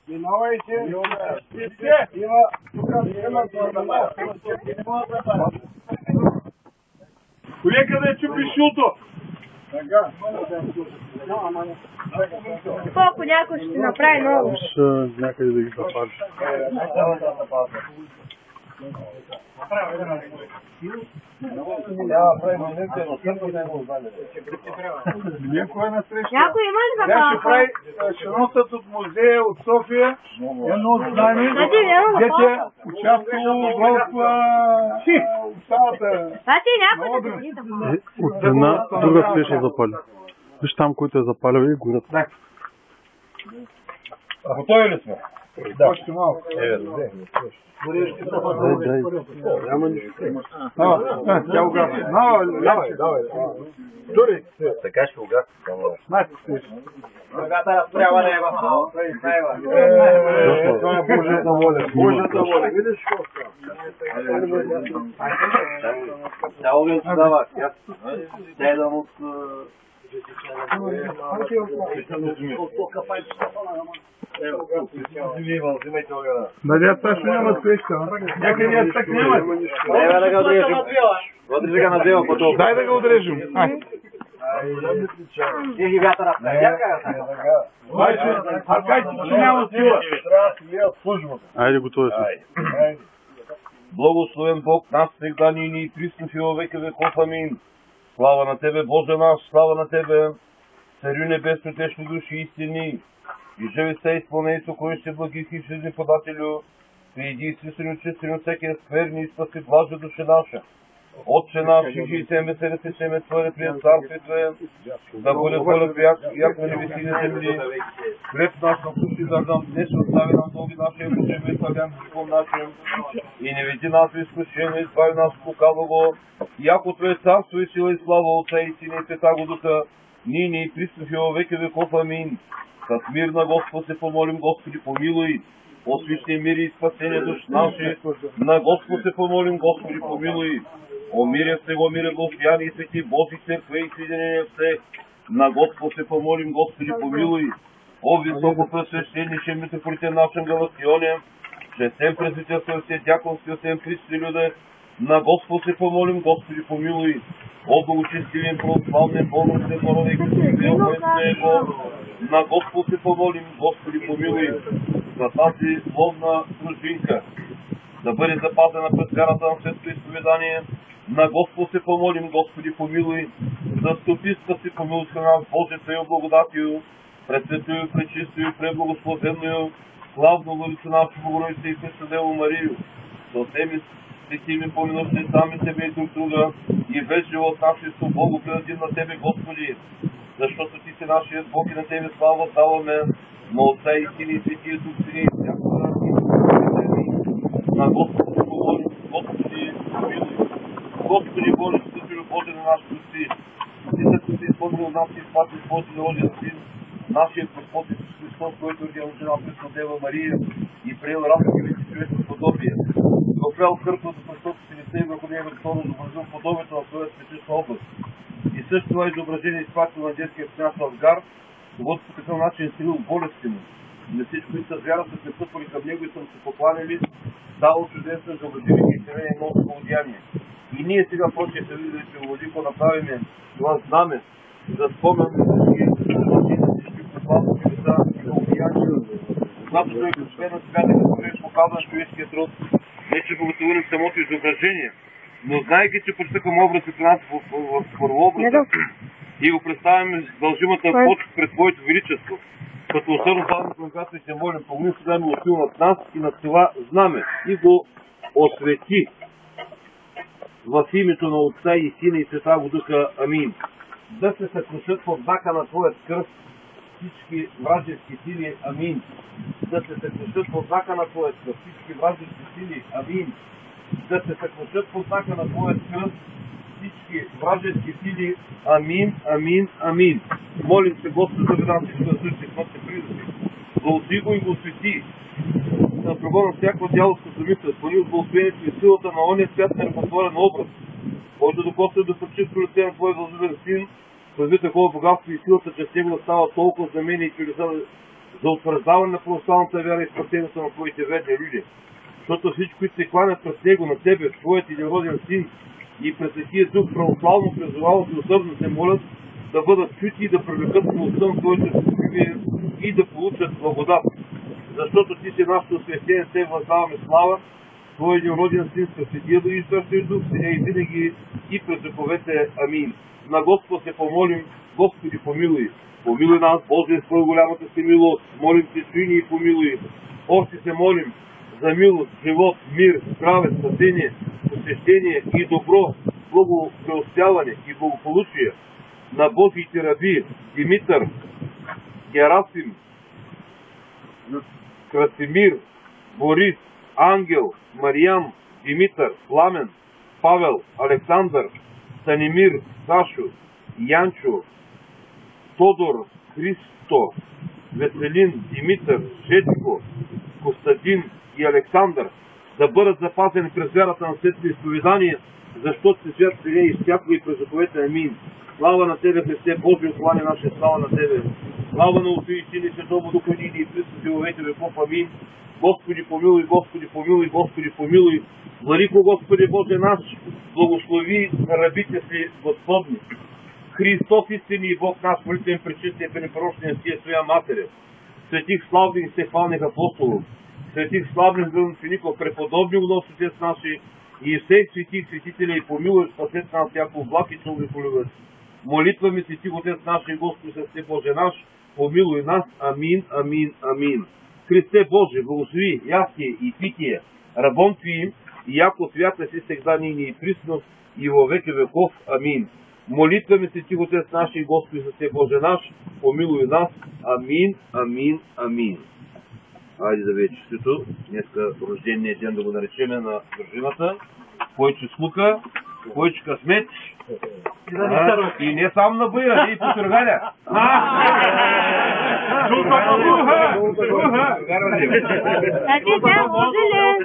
Минавайте. Има тук има Колека да чупи шуто. Така. Колко някой ще направи ново? Някъде да ги запалиш. Някой има ли запалка? Ще прави шиносът от музея от София. Едно от знаме. Дете участвало в осталата. Значи някой да ги запалка. От една друга се ще запали. Виж там, който е запалил и горят. А готови ли сме? Да. Още малко. Дай. Няма нищо. Тя угаси. Давай. Дори. Така ще угаси. Ногата трябва да е в малко. Това е Божията воля. Божията воля. Видиш какво става? Тя огън се дава. Тя е от... Надя също няма свеща. Някъде я так няма. Дай да го отрежем. Отрежи го на дева потом. Дай да го отрежем. Ехи вятъра. Аркай, че няма сила. Айде, готови сме. Благословен Бог, нас всегда ни и присно и във века веков. Амин. Слава на Тебе, Боже наш, слава на Тебе, Царю небесно, течни души истини, и живи се изпълнени сокровище благих и жизни подателю, приди и свисено чистено всеки скверни и спаси блажа душа наша. Отче наш, и теме се ресечеме Твое пред царствие Твое, да бъде воля як на небеси и на земли. Хлеб наш на суши дам, днес остави нам дълги наши, и славян живом нашим, и не веди нас в изкушение, избави нас от лукавого, яко Твое царство и сила и слава Отца и Сина и Святаго Духа, нине и присно във веки веков. Амин. С мир на Господ се помолим, Господи, помилуй. Освични мир и спасение душ наши, на Господ се помолим, Господи, помилуй. О мире всего мира, благословяни и свети Божи църкве и съединение все, на Господ се помолим, Господи, помилуй. О високо пресвещенише митрополите нашем Галактионе, че всем презвитерство, все дяконство, всем присти люде, на Господ се помолим, Господи, помилуй. О благочестивен, православен, болностен народе и Него, на Господ се помолим, Господи, помилуй. За тази словна дружинка да бъде запазена през вярата на светото изповедание, на Господ се помолим, Господи, помилуй. Заступи, спаси, помилуй с нас, Боже, Твое благодатию, пресветую, пречистую, преблагословенную, славно владица наша Богородица и Христа Дева Марию, со всеми светими помилувши сами Тебе и друг друга, и весь живот наши с Богу предадим на Тебе, Господи, защото Ти си нашият Бог и на Тебе слава даваме, на Отца и Сина и Светия Дух Сини и всяко на Господи се помолим, Господи, помилуй. Господи Боже, Спасителю Боже на нашите си, Ти също се изпълнил от нас и спаси Твоето народен Син, нашият Господ Исус Христос, който родил жена Пресна Дева Мария и приел равно и човешко подобие. Гофлял кърпа за простото си лице и върху него второ изобразил подобието на своя светична област. И също това изображение изпратил на детския княз Авгар, когато по такъв начин силил болести му. На всички, които с вяра са пристъпвали към него и съм се покланяли, дало чудесно за владимите и семейни много благодеяние. И ние сега прочие се видели, че Владико направиме това знаме, за спомен на всички прославни чудеса и благодеяния. Когато той е Господен свят и като беше показан човешкият труд, не че благословим самото изображение, но знаейки, че почитахам образ от нас в първообраза и го представяме с дължимата почет пред Твоето величество, като усърдно славно към която и се молим, помни сега милостиво над нас и над това знаме и го освети в името на Отца и Сина и Святаго Духа. Амин. Да се съкрушат под знака на Твоят кръст всички вражески сили. Амин. Да се съкрушат под знака на Твоят кръст всички вражески сили. Амин. Да се съкрушат под знака на Твоят кръст всички вражески сили. Амин, амин, амин. Молим се Господ да видам всичко да същи смъртни призрази. Благослови го и го освети. Да пробва на всяко дяволска замисъл, пълни от благословението и силата на ония свят на ръкотворен образ, който докосва да прочисти лице на Твой възлюбен Син, прави такова богатство и силата, че с него да става толкова знамения и чудеса за утвърждаване на православната вяра и спасението на Твоите верни люди. Защото всички, които се кланят пред Него на Тебе, Твоят единороден Син и през Светия Дух православно призовават и усърдно се молят да бъдат чути и да привлекат милостта на Твоите любими и да получат благодат. Защото Ти си нашето освещение, Те въздаваме слава, Твой единороден Син през Светия Дух и Святия Дух, сега и винаги и през вековете. Амин. На Господ се помолим, Господи помилуй. Помилуй нас, Боже, с Твоя голямата си милост. Молим Те, чуй ни и помилуй. Още се молим за милост, живот, мир, здраве, спасение, посвещение и добро, благопреуспяване и благополучие на Божиите раби Димитър, Герасим, Красимир, Борис, Ангел, Мариям, Димитър, Пламен, Павел, Александър, Станимир, Сашо, Янчо, Тодор, Христо, Веселин, Димитър, Жечко, Костадин и Александър да бъдат запазени през вярата на светло изповедание, защото се свят сега и всякога и през вековете. Амин. Слава на Тебе, Христе, Божие ослане наше, слава на Тебе. Слава на Отцу и Син и Святому Духу, и Христос и во веки веков. Амин. Господи помилуй, Господи помилуй, Господи помилуй. Владико Господи Боже наш, благослови рабите си Господни. Христос истини и Бог наш, молитвен пречистия, пренепорочния Сия Своя Матеря. Светих славних и стефалних апостолов, светих славних градоначеников, преподобни гнос Отец наши, и всех светих святителей, помилуй, спасет нас, всяко благ и човеколюбец. Молитвами светих Отец наш и Господи Сърце Боже наш, помилуй нас. Амин, амин, амин. Христе Боже, благослови ястие и питие, рабом Твоим, и яко свята си сегда нині и присно, и во веки веков. Амин. Молитвами светих Отец наш и Господи Сърце Боже наш, помилуй нас. Амин, амин, амин. Айде да ви е честито. Днеска рождения ден да го наречеме на дружината. Койче слука, койче късмет. И не сам на бъя, и по търгаля. Може ли?